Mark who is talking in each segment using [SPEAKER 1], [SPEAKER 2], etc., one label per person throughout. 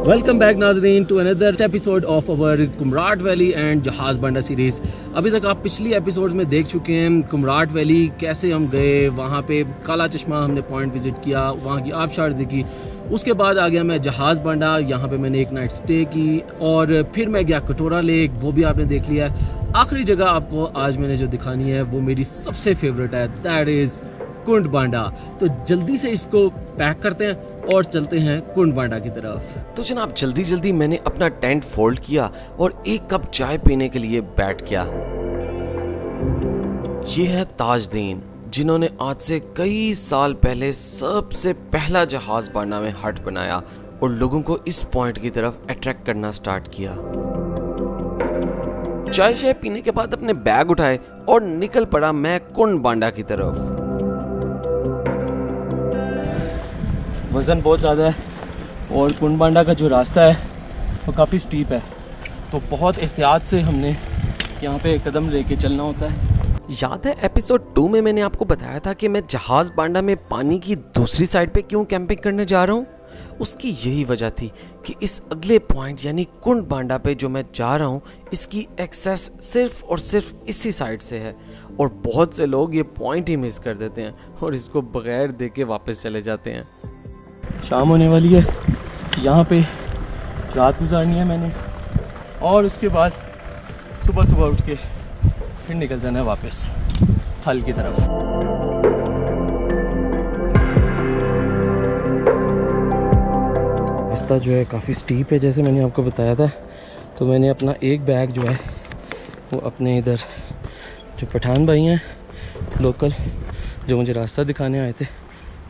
[SPEAKER 1] Welcome back नाज़रीन to another episode of our Kumrat valley and Jahaz Banda series. अभी तक आप पिछली एपिसोड्स में देख चुके हैं कुमराट वैली कैसे हम गए, वहाँ पे काला चश्मा हमने पॉइंट विज़िट किया, वहाँ की आबशार देखी। उसके बाद आ गया मैं जहाज़ बांडा, यहाँ पे मैंने एक नाइट स्टे की और फिर मैं गया कटोरा लेक, वो भी आपने देख लिया है। आखिरी जगह आपको आज मैंने जो दिखानी है वो मेरी सबसे फेवरेट है, दैट इज़ कुंड बांडा। तो जल्दी से इसको पैक करते हैं और चलते हैं कुंड बांडा की तरफ।
[SPEAKER 2] तो जनाब जल्दी मैंने अपना टेंट फोल्ड किया और एक कप चाय पीने के लिए बैठ गया। ये है ताजदीन, जिन्होंने आज से कई साल पहले सबसे पहला जहाज बांडा में हट बनाया और लोगों को इस पॉइंट की तरफ अट्रैक्ट करना स्टार्ट किया। चाय पीने के बाद अपने बैग उठाए और निकल पड़ा मैं कुंड बांडा की तरफ।
[SPEAKER 1] वज़न बहुत ज़्यादा है और कुंड बांडा का जो रास्ता है वो काफ़ी स्टीप है, तो बहुत एहतियात से हमने यहाँ पे कदम लेके चलना होता है।
[SPEAKER 2] याद है एपिसोड 2 में मैंने आपको बताया था कि मैं जहाज बांडा में पानी की दूसरी साइड पे क्यों कैंपिंग करने जा रहा हूँ? उसकी यही वजह थी कि इस अगले पॉइंट यानी कुंड बांडा पे जो मैं जा रहा हूँ इसकी एक्सेस सिर्फ और सिर्फ इसी साइड से है और बहुत से लोग ये पॉइंट ही मिस कर देते हैं और इसको बगैर देखे वापस चले जाते हैं।
[SPEAKER 1] शाम होने वाली है, यहाँ पे रात गुजारनी है मैंने और उसके बाद सुबह उठ के फिर निकल जाना है वापस हल की तरफ। रास्ता जो है काफ़ी स्टीप है, जैसे मैंने आपको बताया था। तो मैंने अपना एक बैग जो है वो अपने इधर जो पठान भाई हैं लोकल जो मुझे रास्ता दिखाने आए थे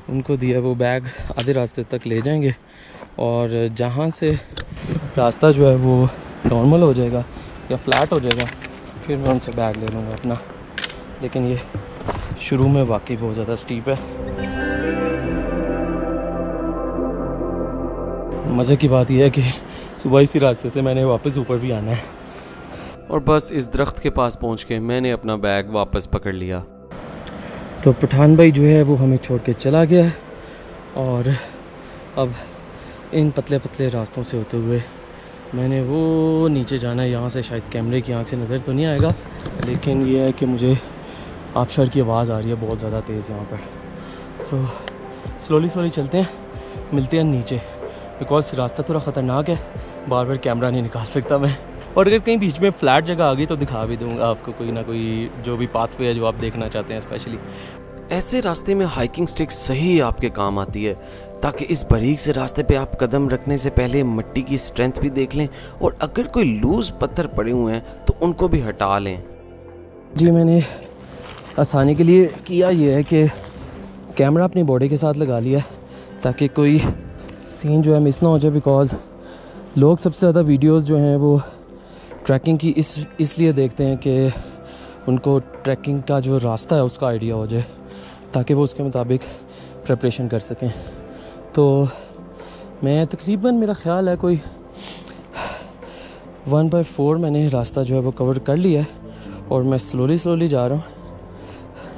[SPEAKER 1] उनको दिया। वो बैग आधे रास्ते तक ले जाएंगे और जहाँ से रास्ता जो है वो नॉर्मल हो जाएगा या फ्लैट हो जाएगा फिर मैं उनसे बैग ले लूँगा अपना। लेकिन ये शुरू में वाकई बहुत ज़्यादा स्टीप है। मज़े की बात यह है कि सुबह इसी रास्ते से मैंने वापस ऊपर भी आना है।
[SPEAKER 2] और बस इस दरख्त के पास पहुँच के मैंने अपना बैग वापस पकड़ लिया।
[SPEAKER 1] तो पठान भाई जो है वो हमें छोड़ के चला गया है और अब इन पतले पतले रास्तों से होते हुए मैंने वो नीचे जाना है। यहाँ से शायद कैमरे की आंख से नज़र तो नहीं आएगा, लेकिन ये है कि मुझे आबशार की आवाज़ आ रही है बहुत ज़्यादा तेज़ यहाँ पर। सो स्लोली चलते हैं, मिलते हैं नीचे, बिकॉज रास्ता थोड़ा ख़तरनाक है, बार बार कैमरा नहीं निकाल सकता मैं। और अगर कहीं बीच में फ्लैट जगह आ गई तो दिखा भी दूंगा आपको कोई ना कोई जो भी पाथवे है जो आप देखना चाहते हैं। स्पेशली
[SPEAKER 2] ऐसे रास्ते में हाइकिंग स्टिक सही आपके काम आती है ताकि इस बारीक से रास्ते पे आप कदम रखने से पहले मिट्टी की स्ट्रेंथ भी देख लें और अगर कोई लूज पत्थर पड़े हुए हैं तो उनको भी हटा लें।
[SPEAKER 1] जी मैंने आसानी के लिए किया ये है कि कैमरा अपनी बॉडी के साथ लगा लिया ताकि कोई सीन जो है मिस ना हो जाए। बिकॉज लोग सबसे ज़्यादा वीडियोस जो हैं वो ट्रैकिंग की इसलिए देखते हैं कि उनको ट्रैकिंग का जो रास्ता है उसका आइडिया हो जाए ताकि वो उसके मुताबिक प्रिपरेशन कर सकें। तो मैं तकरीबन मेरा ख्याल है कोई 1/4 मैंने रास्ता जो है वो कवर कर लिया है और मैं स्लोली जा रहा हूँ।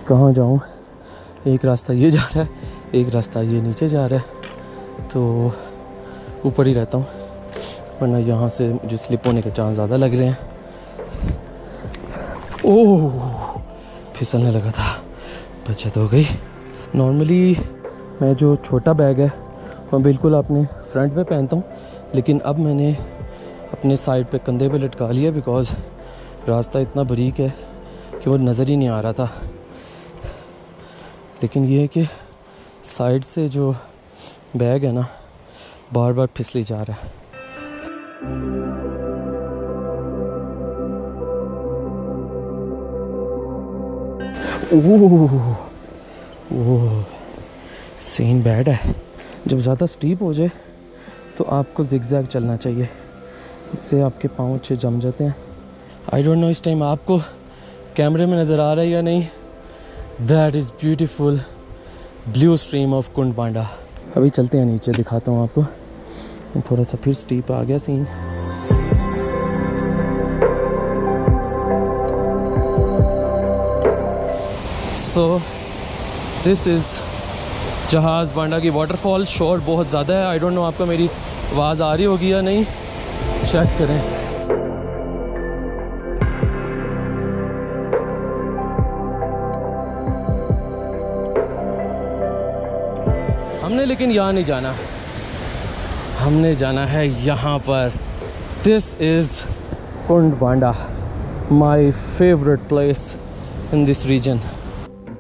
[SPEAKER 1] कहाँ जाऊँ? एक रास्ता ये जा रहा है, एक रास्ता ये नीचे जा रहा है, तो ऊपर ही रहता हूँ वरना यहाँ से मुझे स्लिप होने के चांस ज़्यादा लग रहे हैं। ओह फिसलने लगा था, बचत हो गई। नॉर्मली मैं जो छोटा बैग है मैं बिल्कुल अपने फ्रंट पे पहनता हूँ, लेकिन अब मैंने अपने साइड पे कंधे पे लटका लिया बिकॉज़ रास्ता इतना बारीक है कि वो नज़र ही नहीं आ रहा था। लेकिन ये है कि साइड से जो बैग है ना बार बार फिसली जा रहा है। ओह सीन बैड है। जब ज़्यादा स्टीप हो जाए तो आपको जिगजैग चलना चाहिए, इससे आपके पाँव अच्छे जम जाते हैं। आई डोंट नो इस टाइम आपको कैमरे में नज़र आ रहा है या नहीं। That is beautiful blue stream of Kund Banda. अभी चलते हैं नीचे, दिखाता हूँ आपको। थोड़ा सा फिर स्टीप आ गया सीन। सो दिस इज़ जहाज़ बांडा की वाटरफॉल। शोर बहुत ज़्यादा है, आई डोंट नो आपको मेरी आवाज़ आ रही होगी या नहीं चेक करें। हमने लेकिन यहाँ नहीं जाना, हमने जाना है यहाँ पर। This is Kund Banda, my favourite place in this region.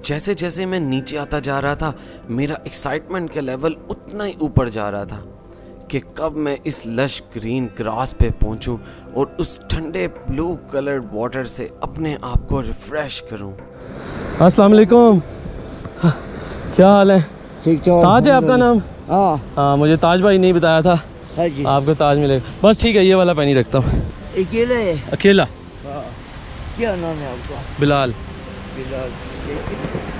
[SPEAKER 2] जैसे जैसे मैं नीचे आता जा रहा था मेरा एक्साइटमेंट का लेवल उतना ही ऊपर जा रहा था कि कब मैं इस लश ग्रीन ग्रास पे पहुंचूं और उस ठंडे ब्लू कलर्ड वाटर से अपने आप को रिफ्रेश करूं।
[SPEAKER 1] अस्सलाम वालेकुम, क्या हाल है?
[SPEAKER 3] ठीक ठाक।
[SPEAKER 1] ताज है आपका नाम?
[SPEAKER 3] हाँ
[SPEAKER 1] मुझे ताज भाई नहीं बताया था,
[SPEAKER 3] है जी।
[SPEAKER 1] आपको ताज मिलेगा। बस ठीक है, ये वाला पेन ही रखता हूँ।
[SPEAKER 3] अकेले है?
[SPEAKER 1] अकेला।
[SPEAKER 3] हाँ। क्या नाम है आपका?
[SPEAKER 1] बिलाल।
[SPEAKER 3] बिलाल।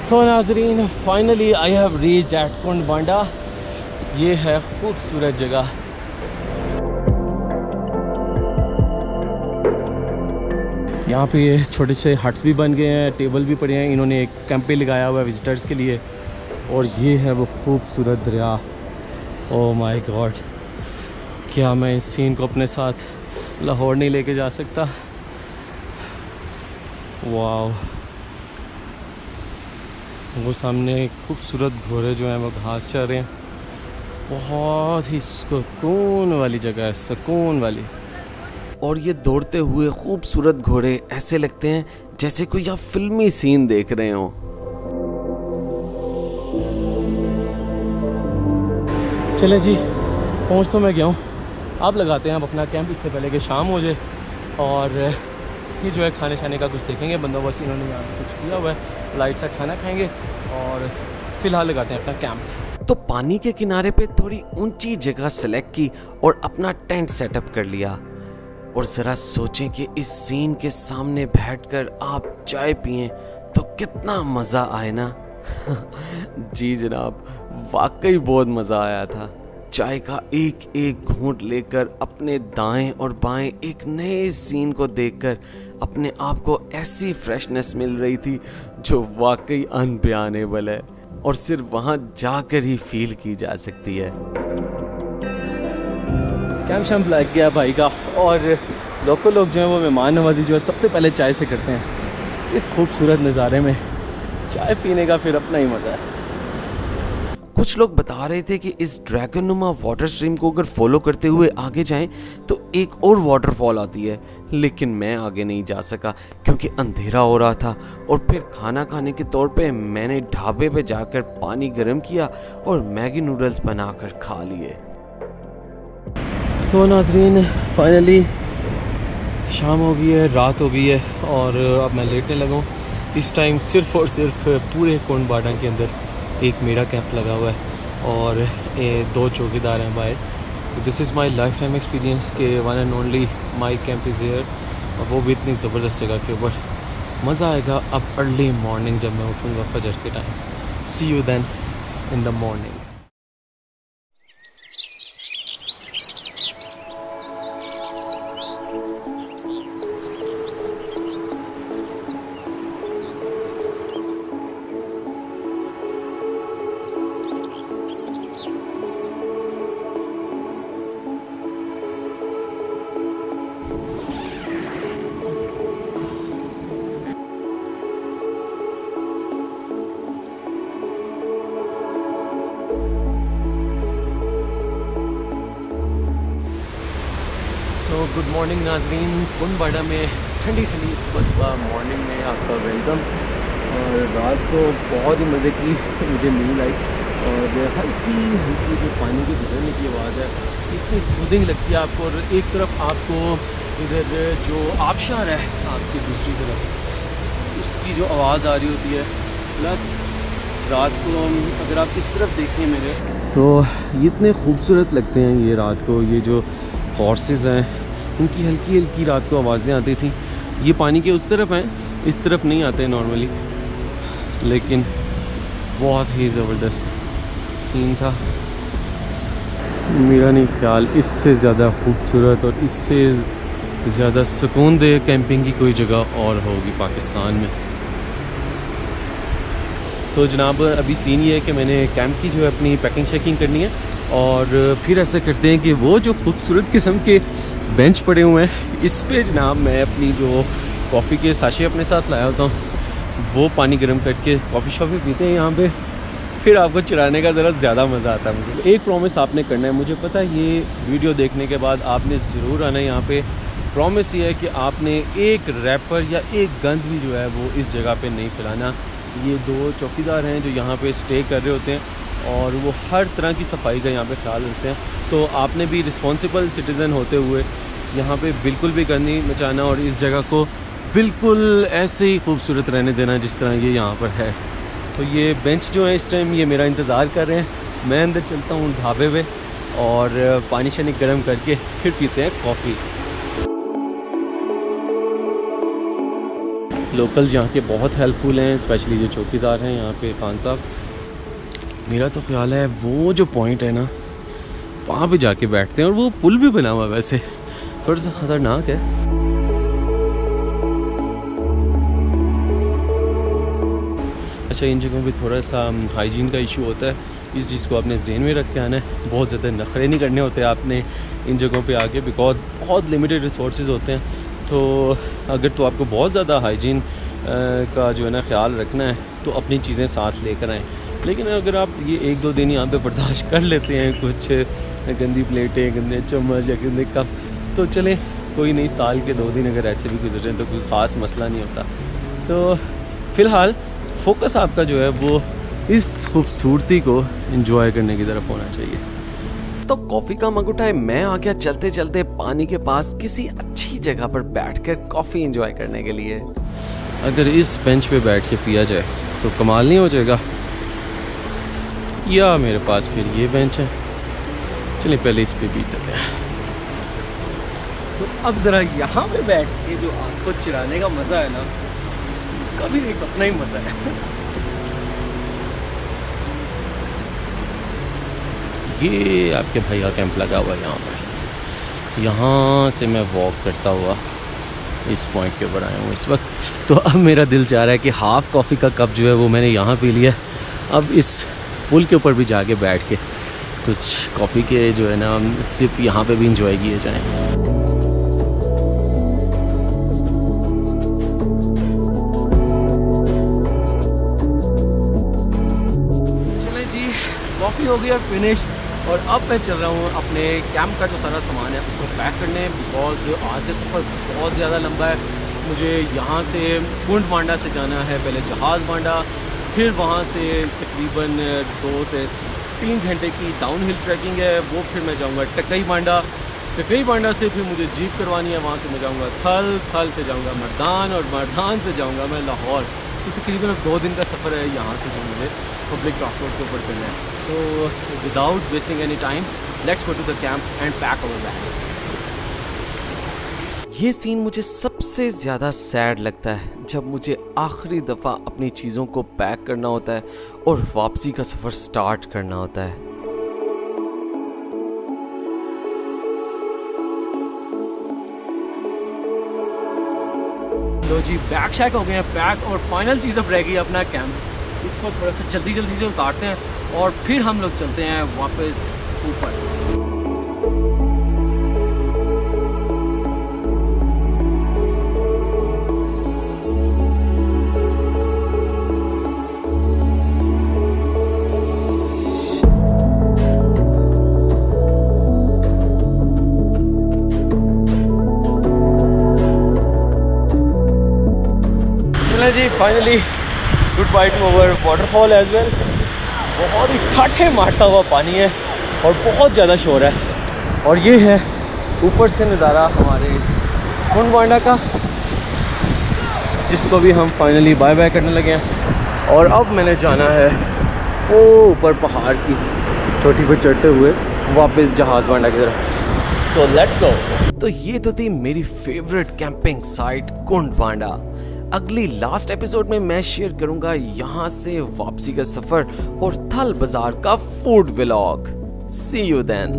[SPEAKER 1] सो नाज़रीन, finally I have reached at Kund Banda. ये है खूबसूरत जगह। यहाँ पे ये छोटे से हट्स भी बन गए हैं, टेबल भी पड़े हैं, इन्होंने एक कैंप पे लगाया हुआ है विजिटर्स के लिए। और ये है वो खूबसूरत दरिया। ओह माय गॉड, क्या मैं इस सीन को अपने साथ लाहौर नहीं लेके जा सकता? वाह, वो सामने खूबसूरत घोड़े जो हैं वो घास चर रहे हैं। बहुत ही सुकून वाली जगह है, सुकून वाली।
[SPEAKER 2] और ये दौड़ते हुए खूबसूरत घोड़े ऐसे लगते हैं जैसे कोई आप फिल्मी सीन देख रहे हो।
[SPEAKER 1] चले जी, पहुंच तो मैं गया हूँ। अब लगाते हैं अब अपना कैंप, इससे पहले कि शाम हो जाए। और ये जो है खाने शाने का कुछ देखेंगे, बंदोबस्त इन्होंने यहाँ पे कुछ किया हुआ है। लाइट सा खाना खाएंगे और फिलहाल लगाते हैं अपना कैंप।
[SPEAKER 2] तो पानी के किनारे पे थोड़ी ऊंची जगह सेलेक्ट की और अपना टेंट सेटअप कर लिया। और ज़रा सोचें कि इस सीन के सामने बैठकर आप चाय पिएं तो कितना मज़ा आए ना। जी जनाब, वाकई बहुत मज़ा आया था। चाय का एक एक घूंट लेकर अपने दाएं और बाएं एक नए सीन को देखकर अपने आप को ऐसी फ्रेशनेस मिल रही थी जो वाकई अनबयानेबल है और सिर्फ वहाँ जाकर ही फील की जा सकती है।
[SPEAKER 1] कैंप शैम्प लग गया भाई का। और लोकल लोग जो हैं वो मेहमान नवाजी जो है सबसे पहले चाय से करते हैं। इस खूबसूरत नज़ारे में चाय पीने का फिर अपना ही मज़ा है।
[SPEAKER 2] कुछ लोग बता रहे थे कि इस ड्रैगन नुमा वाटर स्ट्रीम को अगर फॉलो करते हुए आगे जाएं तो एक और वाटरफॉल आती है, लेकिन मैं आगे नहीं जा सका क्योंकि अंधेरा हो रहा था। और फिर खाना खाने के तौर पे मैंने ढाबे पे जाकर पानी गर्म किया और मैगी नूडल्स बनाकर खा लिए।
[SPEAKER 1] सो नाज़रीन, फाइनली शाम हो गई है, रात हो गई है और अब मैं लेटने लगा हूँ। इस टाइम सिर्फ़ और सिर्फ पूरे कुंड बांडा के अंदर एक मेरा कैंप लगा हुआ है और 2 चौकीदार हैं बाहर। This is my lifetime experience के one and only my camp is here. और वो भी इतनी ज़बरदस्त जगह के ऊपर। मज़ा आएगा अब अर्ली मॉर्निंग जब मैं उठूँगा फजर के time. See you then in the morning. So good morning नाजरीन, कुंड बांडा में ठंडी ठंडी सुबह मॉर्निंग में आपका वेलकम। और रात को बहुत ही मज़े की मुझे नींद आई और हल्की हल्की जो पानी की गुजरने की आवाज़ है इतनी सूदिंग लगती है आपको। और एक तरफ आपको इधर जो आबशार है आपकी दूसरी तरफ उसकी जो आवाज़ आ रही होती है, प्लस रात को अगर आप इस तरफ देखें मेरे तो ये इतने खूबसूरत लगते हैं ये रात को। ये जो हॉर्सेस हैं उनकी हल्की हल्की रात को आवाज़ें आती थी। ये पानी के उस तरफ हैं, इस तरफ नहीं आते नॉर्मली, लेकिन बहुत ही ज़बरदस्त सीन था। मेरा नहीं ख्याल इससे ज़्यादा खूबसूरत और इससे ज़्यादा सुकून दे कैंपिंग की कोई जगह और होगी पाकिस्तान में। तो जनाब अभी सीन ये है कि मैंने कैंप की जो है अपनी पैकिंग शैकिंग करनी है
[SPEAKER 2] और फिर ऐसा करते हैं कि वो जो खूबसूरत किस्म के बेंच पड़े हुए हैं, इस पे जनाब मैं अपनी जो कॉफ़ी के साशे अपने साथ लाया होता हूँ वो पानी गर्म करके कॉफ़ी शॉफ़ी पीते हैं यहाँ पे। फिर आपको चलाने का ज़रा ज़्यादा मज़ा आता है। मुझे एक प्रॉमिस आपने करना है, मुझे पता है ये वीडियो देखने के बाद आपने ज़रूर आना है यहाँ पे। प्रॉमिस ये है कि आपने एक रैपर या एक गंद भी जो है वो इस जगह पे नहीं फैलाना। ये दो चौकीदार हैं जो यहाँ पे स्टे कर रहे होते हैं और वो हर तरह की सफाई का यहाँ पे ख्याल रखते हैं। तो आपने भी रिस्पॉन्सिबल सिटीज़न होते हुए यहाँ पे बिल्कुल भी गंद नहीं मचाना और इस जगह को बिल्कुल ऐसे ही खूबसूरत रहने देना जिस तरह ये यहाँ पर है। तो ये बेंच जो है इस टाइम ये मेरा इंतज़ार कर रहे हैं। मैं अंदर चलता हूँ ढाबे पे और पानी शानी गर्म करके फिर पीते हैं कॉफ़ी। लोकल्स यहाँ के बहुत हेल्पफुल हैं, स्पेशली जो चौकीदार हैं यहाँ पे खान साहब। मेरा तो ख्याल है वो जो पॉइंट है ना वहाँ पे जाके बैठते हैं। और वो पुल भी बना हुआ है, वैसे थोड़ा सा ख़तरनाक है। अच्छा, इन जगहों पे थोड़ा सा हाइजीन का इशू होता है, इस चीज़ को आपने ज़हन में रख के आना है। बहुत ज़्यादा नखरे नहीं करने होते आपने इन जगहों पे आके, बिकॉज बहुत लिमिटेड रिसोर्सेज होते हैं। तो अगर तो आपको बहुत ज़्यादा हाइजीन का जो है ना ख्याल रखना है तो अपनी चीज़ें साथ लेकर आएँ। लेकिन अगर आप ये एक दो दिन यहाँ पे बर्दाश्त कर लेते हैं कुछ गंदी प्लेटें, गंदे चम्मच या गंदे कप, तो चले कोई नहीं, साल के 2 दिन अगर ऐसे भी गुजरे तो कोई ख़ास मसला नहीं होता। तो फ़िलहाल फोकस आपका जो है वो इस खूबसूरती को एंजॉय करने की तरफ होना चाहिए।
[SPEAKER 4] तो कॉफी का मग उठाए मैं आ गया चलते चलते पानी के पास किसी अच्छी जगह पर बैठकर कॉफी एंजॉय करने के लिए।
[SPEAKER 2] अगर इस बेंच पे बैठ के पिया जाए तो कमाल नहीं हो जाएगा। या मेरे पास फिर ये बेंच है, चलिए पहले इस पे बीट लेते हैं।
[SPEAKER 1] तो अब ज़रा यहाँ पे बैठ के जो आपको चिढ़ाने का मज़ा है ना, इसका भी एक अपना ही मज़ा है।
[SPEAKER 2] ये आपके भाई का कैंप लगा हुआ है यहाँ पर। यहाँ से मैं वॉक करता हुआ इस पॉइंट के ऊपर आया हूँ इस वक्त। तो अब मेरा दिल चाह रहा है कि हाफ़ कॉफ़ी का कप जो है वो मैंने यहाँ पी लिया। अब इस पुल के ऊपर भी जाके बैठ के कुछ कॉफ़ी के जो है ना सिप यहाँ पे भी इंजॉय किए जाएँ।
[SPEAKER 1] चलें जी, कॉफ़ी हो गई अब फिनिश और अब मैं चल रहा हूँ अपने कैंप का जो सारा सामान है उसको पैक करने, बिकॉज आज का सफ़र बहुत ज़्यादा लंबा है। मुझे यहाँ से कुंड बांडा से जाना है, पहले जहाज़ बांडा, फिर वहाँ से तकरीबन 2 से 3 घंटे की डाउन हिल ट्रैकिंग है, वो फिर मैं जाऊँगा टकई बांडा। टकई बांडा से फिर मुझे जीप करवानी है, वहाँ से मैं जाऊँगा थल, थल से जाऊँगा मर्दान और मर्दान से जाऊँगा मैं लाहौर। तो तकरीबन 2 दिन का सफ़र है यहाँ से जो मुझे पब्लिक ट्रांसपोर्ट के ऊपर करना है। तो without wasting any time let's go to the camp and pack our bags.
[SPEAKER 4] ये सीन मुझे सबसे ज़्यादा सैड लगता है जब मुझे आखिरी दफ़ा अपनी चीज़ों को पैक करना होता है और वापसी का सफ़र स्टार्ट करना होता है।
[SPEAKER 1] लो जी, बैग शैक हो गए हैं पैक और फाइनल चीज़ अब रह गई अपना कैंप। इसको थोड़ा सा जल्दी जल्दी से उतारते हैं और फिर हम लोग चलते हैं वापस ऊपर। जी finally goodbye to over waterfall as well. बहुत ही ठाठे मारता हुआ पानी है और बहुत ज़्यादा शोर है। और ये है ऊपर से नज़ारा हमारे कुंड बांडा का, जिसको भी हम फाइनली बाय बाय करने लगे हैं। और अब मैंने जाना है वो ऊपर पहाड़ की चोटी पर चढ़ते हुए वापस जहाज़ बांडा की तरफ। So let's go.
[SPEAKER 4] तो ये तो थी मेरी फेवरेट कैंपिंग साइट कुंड बांडा। अगली लास्ट एपिसोड में मैं शेयर करूंगा यहाँ से वापसी का सफर और थल बाजार का food vlog. See you then.